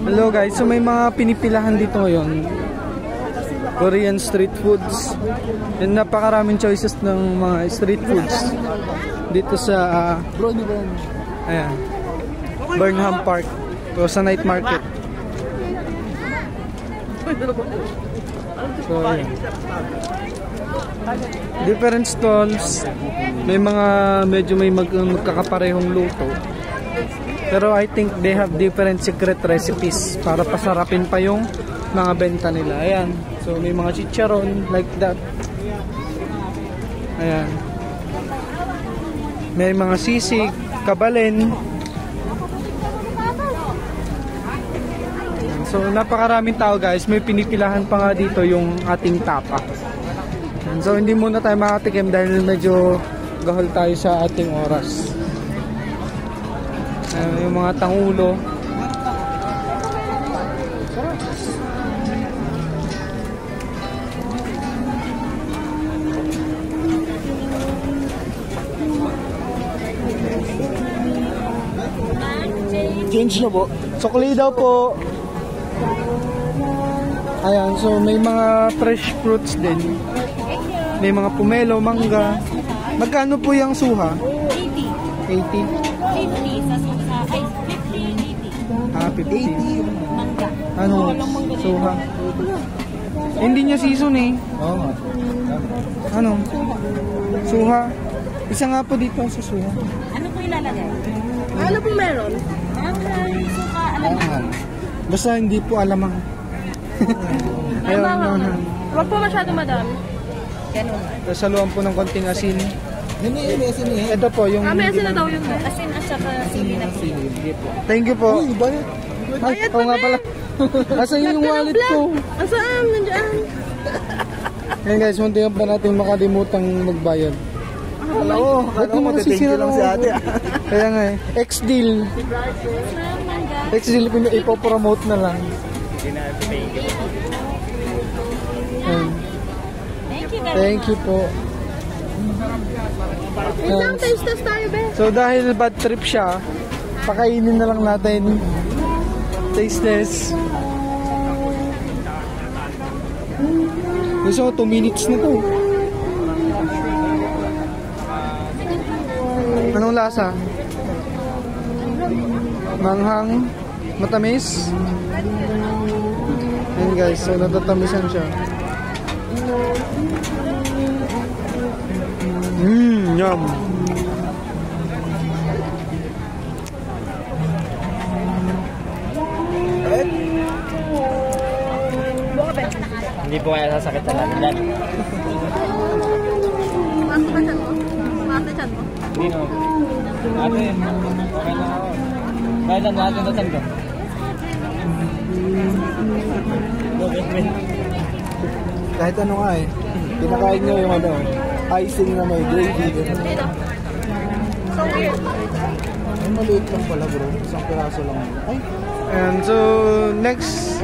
Hello guys, so may mga pinipilahan dito ngayon. Korean street foods. And napakaraming choices ng mga street foods dito sa ayan, Burnham Park o sa night market. So, different stalls. May mga medyo may magkakaparehong luto. Pero I think they have different secret recipes para pasarapin pa yung mga benta nila. Ayan. So may mga chicharon like that. Ayan. May mga sisig, kabalin. So napakaraming tao guys. May pinipilahan pa nga dito yung ating tapa. So hindi muna tayo makatikim dahil medyo gahol tayo sa ating oras. Yung mga tangulo. Change na po. Sukli daw po. Ayan, so may mga fresh fruits din. May mga pomelo, mangga. Magkano po yung suha? 80. 80? 50 sa suha. Ay, 50, 80. Ah, 50. Mangga. Ano? Suha. Hindi niya season eh. Oo. Ano? Suha. Isa nga po dito sa suha. Ano po ilalagay? Ano po meron? Suka, alam. Basta hindi po alamang. Ayaw naman. Huwag po masyado madami. Ganun. Saluhan po ng konting asin. May asin eh. Ito po yung... May asin na daw yun. Asin at saka sili na po. Thank you po. Uy, bayad. Ay, oo nga pala. Asan yung wallet ko? Asaan? Nandiyan. Ngayon guys, muntikan pa natin makalimutang magbayad. Oo, ano mo, thank you lang si ate. Kaya nga eh. X-Deal. X-Deal ko yung ipopromote na lang. Thank you po. Isang taste test tayo, be. So dahil bad trip siya, pakainin na lang natin. Taste test. Gusto ko 2 minutes na to. Anong lasa? Manghang, matamis. Ayan guys, so natatamisan siya. Yum. Hindi po kaya sasakit na natin yan. Masa ba dyan mo? Masa dyan mo? Hindi no. Ate, okay lang ako. Kaya lang natin natan ko. Kahit ano nga eh. Pinakain nyo yung ano, icing na may gravy. Dito. So weird. Ay, maliit lang pala bro. Isang piraso lang. Ay. And so, next